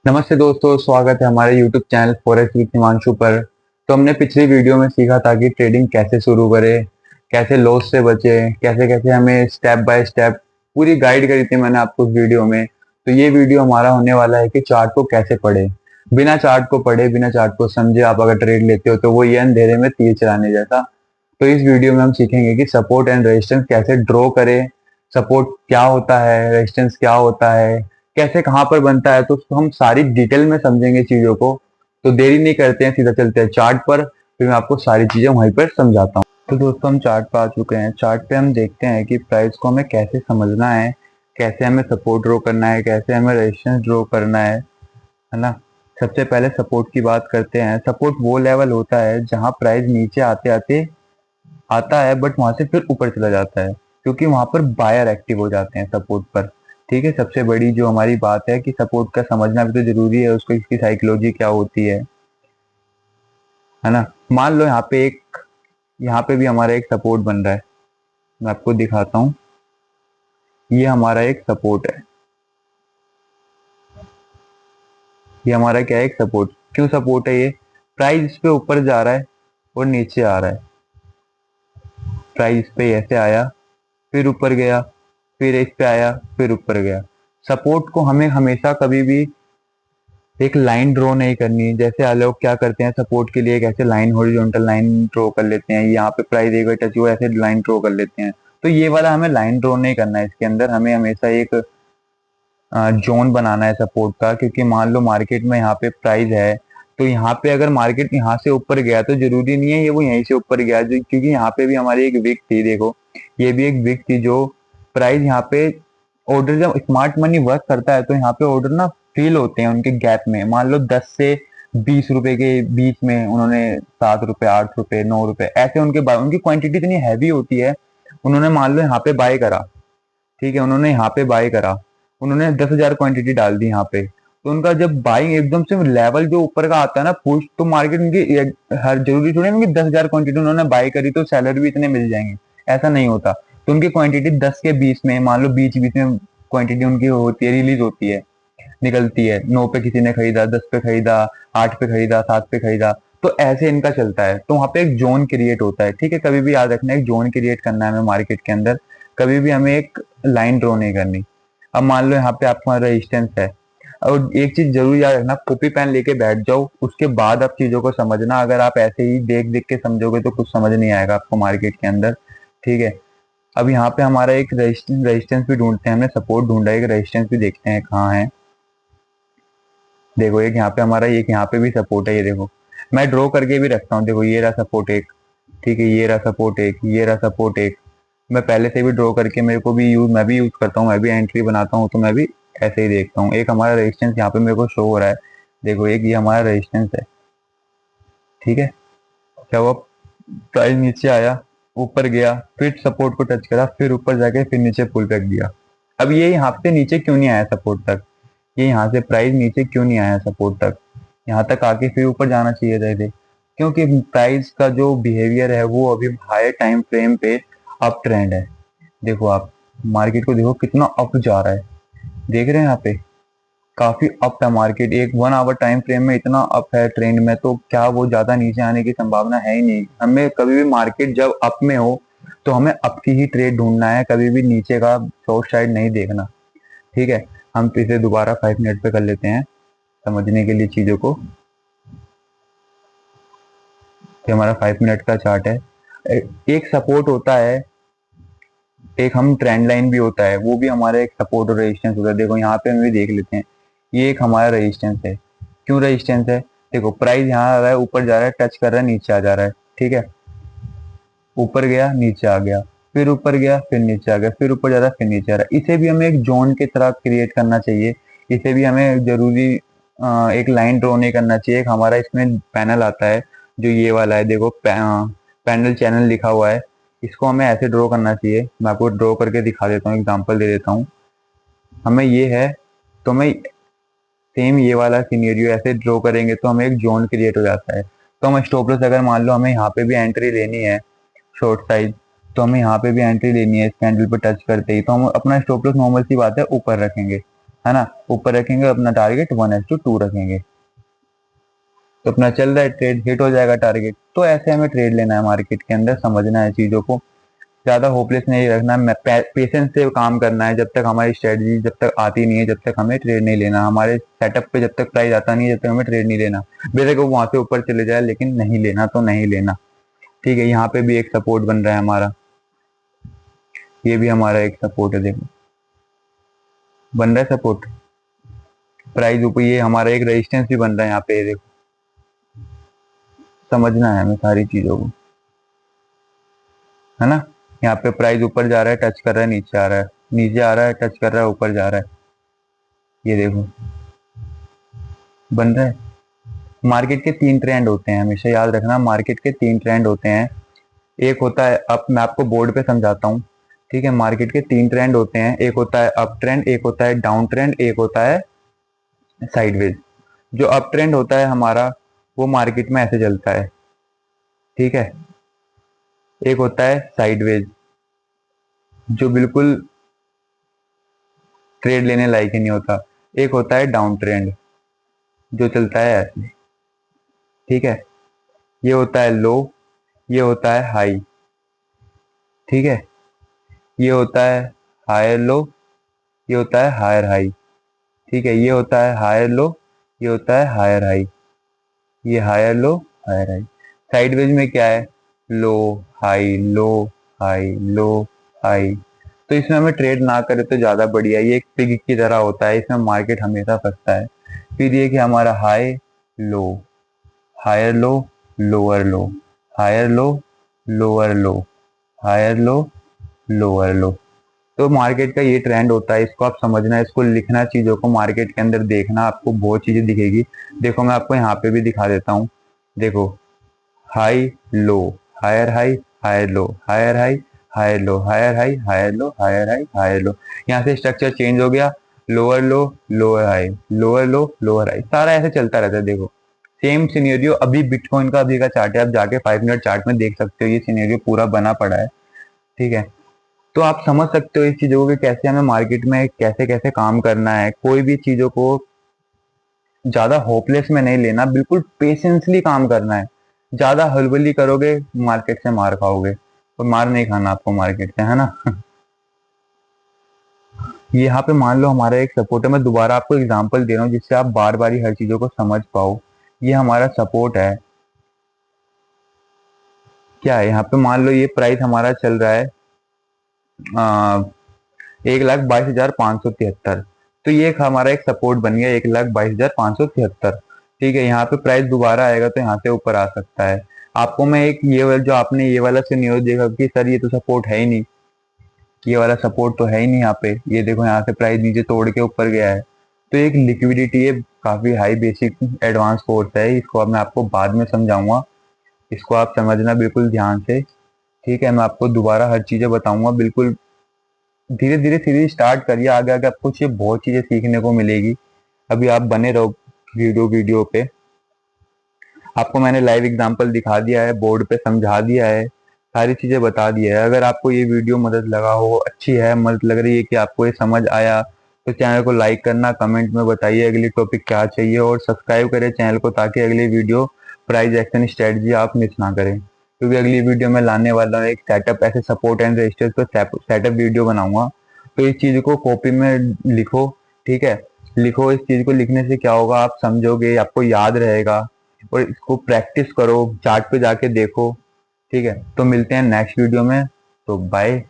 नमस्ते दोस्तों, स्वागत है हमारे YouTube channel forex with Himanshu पर। तो हमने पिछली वीडियो में सीखा था कि ट्रेडिंग कैसे शुरू करें, कैसे लॉस से बचें, कैसे कैसे हमें स्टेप बाय स्टेप पूरी गाइड करी थी मैंने आपको उस वीडियो में। तो ये वीडियो हमारा होने वाला है कि चार्ट को कैसे पढ़े, बिना चार्ट को पढ़े, बिना चार्ट को समझे आप अगर ट्रेड लेते हो तो वो ये अंधेरे में तीर चलाने जैसा। तो इस वीडियो में हम सीखेंगे कि सपोर्ट एंड रेजिस्टेंस कैसे ड्रॉ करें, सपोर्ट क्या होता है, रेजिस्टेंस क्या होता है, कैसे कहाँ पर बनता है। तो उसको हम सारी डिटेल में समझेंगे चीजों को। तो देरी नहीं करते हैं, सीधा चलते हैं चार्ट पर, फिर मैं आपको सारी चीजें वहीं पर समझाता हूँ। तो दोस्तों हम चार्ट पर आ चुके हैं। चार्ट पे हम देखते हैं कि प्राइस को हमें कैसे समझना है, कैसे हमें सपोर्ट ड्रॉ करना है, कैसे हमें रेजिस्टेंस ड्रॉ करना है ना। सबसे पहले सपोर्ट की बात करते हैं। सपोर्ट वो लेवल होता है जहां प्राइस नीचे आते आते आता है बट वहां से फिर ऊपर चला जाता है, क्योंकि वहां पर बायर एक्टिव हो जाते हैं सपोर्ट पर। ठीक है, सबसे बड़ी जो हमारी बात है कि सपोर्ट का समझना भी तो जरूरी है, उसको इसकी साइकोलॉजी क्या होती है ना। मान लो यहाँ पे भी हमारा एक सपोर्ट बन रहा है। मैं आपको दिखाता हूँ, ये हमारा एक सपोर्ट है। ये हमारा क्या है, एक सपोर्ट। क्यों सपोर्ट है ये? प्राइस इस पे ऊपर जा रहा है और नीचे आ रहा है। प्राइस इस पे ऐसे आया, फिर ऊपर गया, फिर इस पे आया, फिर ऊपर गया। सपोर्ट को हमें हमेशा कभी भी एक लाइन ड्रॉ नहीं करनी। जैसे लोग क्या करते हैं, सपोर्ट के लिए एक ऐसे लाइन, हॉरिजॉन्टल लाइन ड्रॉ कर लेते हैं। यहाँ पे प्राइस एक बार टच हुआ, ऐसे लाइन ड्रॉ कर लेते हैं। तो ये वाला हमें लाइन ड्रॉ नहीं करना है। इसके अंदर हमें हमेशा एक जोन बनाना है सपोर्ट का। क्योंकि मान लो मार्केट में यहाँ पे प्राइस है, तो यहाँ पे अगर मार्केट यहाँ से ऊपर गया तो जरूरी नहीं है ये वो यहीं से ऊपर गया, क्योंकि यहाँ पे भी हमारी एक विक थी। देखो, ये भी एक विक थी जो प्राइस यहाँ पे ऑर्डर, जब स्मार्ट मनी वर्क करता है तो यहाँ पे ऑर्डर ना फील होते हैं उनके गैप में। मान लो 10 से 20 रुपए के बीच में उन्होंने 7 रुपए, 8 रुपए, 9 रुपए ऐसे उनकी क्वांटिटी इतनी हैवी होती है। उन्होंने मान लो यहाँ पे बाय करा, ठीक है, उन्होंने यहाँ पे बाय करा, उन्होंने 10,000 क्वांटिटी डाल दी यहाँ पे। तो उनका जब बाइंग एकदम से लेवल जो ऊपर का आता है ना पुश, तो मार्केट उनकी हर जरूरी थोड़ी है उनकी 10,000 क्वांटिटी उन्होंने बाय करी तो सैलरी भी इतने मिल जाएंगे, ऐसा नहीं होता। तो उनकी क्वांटिटी 10 के 20 में, मान लो बीच बीच में क्वांटिटी उनकी होती है, रिलीज होती है, निकलती है। 9 पे किसी ने खरीदा, 10 पे खरीदा, 8 पे खरीदा, 7 पे खरीदा। तो ऐसे इनका चलता है। तो वहां पे एक जोन क्रिएट होता है। ठीक है, कभी भी याद रखना, एक जोन क्रिएट करना है हमें मार्केट के अंदर। कभी भी हमें एक लाइन ड्रॉ नहीं करनी। अब मान लो यहाँ पे आपका रेजिस्टेंस है, और एक चीज जरूर याद रखना, कॉपी पेन लेके बैठ जाओ, उसके बाद आप चीजों को समझना। अगर आप ऐसे ही देख देख के समझोगे तो कुछ समझ नहीं आएगा आपको मार्केट के अंदर। ठीक है, अब यहाँ पे हमारा एक रेजिस्टेंस भी ढूंढते हैं, हमने सपोर्ट ढूंढा है, एक रेजिस्टेंस भी देखते हैं कहाँ है। देखो, एक यहाँ पे हमारा, एक यहाँ पे भी सपोर्ट है। ये देखो, मैं ड्रॉ करके भी रखता हूँ। देखो, ये रहा सपोर्ट एक, ठीक है, ये रहा सपोर्ट एक, ये रहा सपोर्ट एक। मैं पहले से भी ड्रॉ करके, मेरे को भी यूज, मैं भी यूज करता हूँ, मैं भी एंट्री बनाता हूँ, तो मैं भी ऐसे ही देखता हूँ। एक हमारा रेजिस्टेंस यहाँ पे मेरे को शो हो रहा है। देखो, एक ये हमारा रेजिस्टेंस है। ठीक है, जब अब प्राइस नीचे आया, ऊपर गया, फिर सपोर्ट को टच करा, फिर ऊपर जाके फिर नीचे पुल बैक दिया। अब ये यहाँ से नीचे क्यों नहीं आया सपोर्ट तक? ये यहाँ से प्राइस नीचे क्यों नहीं आया सपोर्ट तक? यहाँ तक आके फिर ऊपर जाना चाहिए था इसे। क्योंकि प्राइस का जो बिहेवियर है वो अभी हायर टाइम फ्रेम पे अप ट्रेंड है। देखो, आप मार्केट को देखो कितना अप जा रहा है। देख रहे हैं यहाँ पे काफी अप है मार्केट। एक 1 आवर टाइम फ्रेम में इतना अप है ट्रेंड में, तो क्या वो ज्यादा नीचे आने की संभावना है ही नहीं। हमें कभी भी मार्केट जब अप में हो तो हमें अप की ही ट्रेड ढूंढना है, कभी भी नीचे का शॉर्ट साइड नहीं देखना। ठीक है, हम इसे दोबारा 5 मिनट पे कर लेते हैं समझने के लिए चीजों को। ये हमारा 5 मिनट का चार्ट है। एक सपोर्ट होता है, एक हम ट्रेंड लाइन भी होता है, वो भी हमारा एक सपोर्ट और रेजिस्टेंस होता है। देखो, यहाँ पे हम भी देख लेते हैं, ये एक हमारा रेजिस्टेंस है। क्यों रेजिस्टेंस है? देखो, प्राइस यहाँ आ रहा है, ऊपर जा रहा है, टच कर रहा है, नीचे आ जा रहा है। ठीक है, ऊपर गया, नीचे आ गया, फिर ऊपर गया, फिर नीचे आ गया, फिर ऊपर जा रहा है, फिर नीचे आ रहा है। इसे भी हमें एक जोन की तरह क्रिएट करना चाहिए। इसे भी हमें जरूरी एक लाइन ड्रॉ नहीं करना चाहिए। एक हमारा इसमें पैनल आता है जो ये वाला है। देखो, पैनल चैनल लिखा हुआ है, इसको हमें ऐसे ड्रॉ करना चाहिए। मैं आपको ड्रॉ करके दिखा देता हूँ, एग्जांपल दे देता हूँ। हमें ये है, तो मैं सेम ये वाला सिनेरियो ऐसे ड्रॉ करेंगे तो हमें एक जोन क्रिएट हो जाता है। तो हम स्टॉप लॉस, अगर मान लो हमें यहाँ पे भी एंट्री लेनी है शॉर्ट साइज, तो हमें यहाँ पे भी एंट्री लेनी है इस कैंडल पे टच करते ही, तो हम अपना स्टॉप लॉस नॉर्मल सी बात है ऊपर रखेंगे। है ना, ऊपर रखेंगे अपना टारगेट 1:2 रखेंगे, तो अपना चल रहा है ट्रेड, हिट हो जाएगा टारगेट। तो ऐसे हमें ट्रेड लेना है मार्केट के अंदर, समझना है चीजों को, ज्यादा होपलेस नहीं रखना है, पेशेंस से काम करना है। जब तक हमारी स्ट्रेटजी जब तक आती नहीं है, जब तक हमें ट्रेड नहीं लेना, हमारे सेटअप पे जब तक प्राइस आता नहीं है, जब तक हमें ट्रेड नहीं लेना। बेशक वो वहां से ऊपर चले जाए, लेकिन नहीं लेना तो नहीं लेना। ठीक है, यहाँ पे भी एक सपोर्ट बन रहा है हमारा, ये भी हमारा एक सपोर्ट है, देखो बन रहा है सपोर्ट, प्राइस ऊपर, ये हमारा एक रेजिस्टेंस भी बन रहा है यहाँ पे, ये देखो। समझना है हमें सारी चीजों को, है ना। यहाँ पे प्राइस ऊपर जा रहा है, टच कर रहा है, नीचे आ रहा है, नीचे आ रहा है, टच कर रहा है, ऊपर जा रहा है, ये देखो बन रहा है। मार्केट के 3 ट्रेंड होते हैं, हमेशा याद रखना, मार्केट के 3 ट्रेंड होते हैं। एक होता है अप, मैं आपको बोर्ड पे समझाता हूँ। ठीक है, मार्केट के 3 ट्रेंड होते हैं, एक होता है अप ट्रेंड, एक होता है डाउन ट्रेंड, एक होता है साइडवेज। जो अप ट्रेंड होता है हमारा, वो मार्केट में ऐसे चलता है। ठीक है, एक होता है साइडवेज, जो बिल्कुल ट्रेड लेने लायक ही नहीं होता। एक होता है डाउन ट्रेंड, जो चलता है ऐसे। ठीक है, ये होता है लो, ये होता है हाई। ठीक है, ये होता है हायर लो, ये होता है हायर हाई। ठीक है, ये होता है हायर लो, ये होता है हायर हाई, ये higher low, higher high. Sideways में क्या है, low high low, high low, high. तो इसमें हमें ट्रेड ना करे तो ज्यादा बढ़िया, ये एक पिग की तरह होता है, इसमें मार्केट हमेशा फंसता है। फिर ये कि हमारा high low, higher low, lower low, higher low, lower low, higher low, lower low. तो मार्केट का ये ट्रेंड होता है, इसको आप समझना, इसको लिखना, चीजों को मार्केट के अंदर देखना, आपको बहुत चीजें दिखेगी। देखो मैं आपको यहाँ पे भी दिखा देता हूँ, देखो high low, higher high, higher low, higher high, higher low, higher high, higher low, higher high, higher low. यहाँ से स्ट्रक्चर चेंज हो गया, lower low, lower high, lower low, lower high, सारा ऐसे चलता रहता है। देखो सेम सिनेरियो अभी बिटकॉइन का अभी का चार्ट है, आप जाके 5 मिनट चार्ट में देख सकते हो, ये सिनेरियो पूरा बना पड़ा है। ठीक है, तो आप समझ सकते हो इस चीजों को कि कैसे हमें मार्केट में कैसे कैसे काम करना है। कोई भी चीजों को ज्यादा होपलेस में नहीं लेना, बिल्कुल पेशेंसली काम करना है। ज्यादा हलबली करोगे मार्केट से मार खाओगे, और मार नहीं खाना आपको मार्केट से, है ना। ये यहाँ पे मान लो हमारा एक सपोर्ट है, मैं दोबारा आपको एग्जांपल दे रहा हूँ जिससे आप बार बार ही हर चीजों को समझ पाओ। ये हमारा सपोर्ट है, क्या है यहाँ पे, मान लो ये प्राइस हमारा चल रहा है 1,22,573। तो ये एक हमारा एक सपोर्ट बन गया, 1,22,573। ठीक है, यहाँ पे प्राइस दोबारा आएगा तो यहाँ से ऊपर आ सकता है। आपको मैं एक ये वाला, जो आपने ये वाला सिनेरियो देखा कि सर ये तो सपोर्ट है ही नहीं, ये वाला सपोर्ट तो है ही नहीं यहाँ पे, ये देखो यहाँ से प्राइस नीचे तोड़ के ऊपर गया है। तो एक लिक्विडिटी है, काफी हाई बेसिक एडवांस फोर्स है, इसको अब मैं आपको बाद में समझाऊंगा, इसको आप समझना बिल्कुल ध्यान से। ठीक है, मैं आपको दोबारा हर चीजें बताऊंगा, बिल्कुल धीरे धीरे सीरीज स्टार्ट करिए, आगे आगे आपको ये बहुत चीजें सीखने को मिलेगी। अभी आप बने रहो वीडियो वीडियो पे, आपको मैंने लाइव एग्जांपल दिखा दिया है, बोर्ड पे समझा दिया है, सारी चीजें बता दिया है। अगर आपको ये वीडियो मदद लगा हो, अच्छी है, मदद लग रही है कि आपको ये समझ आया, तो चैनल को लाइक करना, कमेंट में बताइए अगली टॉपिक क्या चाहिए, और सब्सक्राइब करें चैनल को, ताकि अगली वीडियो प्राइस एक्शन स्ट्रेटजी आप मिस ना करें। क्योंकि अगली वीडियो में लाने वाला हूँ एक सेटअप, ऐसे सपोर्ट एंड रेजिस्टेंस पर सेटअप वीडियो बनाऊंगा। तो इस चीज को कॉपी में लिखो। ठीक है, लिखो, इस चीज को लिखने से क्या होगा, आप समझोगे, आपको याद रहेगा, और इसको प्रैक्टिस करो, चार्ट पे जाके देखो। ठीक है, तो मिलते हैं नेक्स्ट वीडियो में, तो बाय।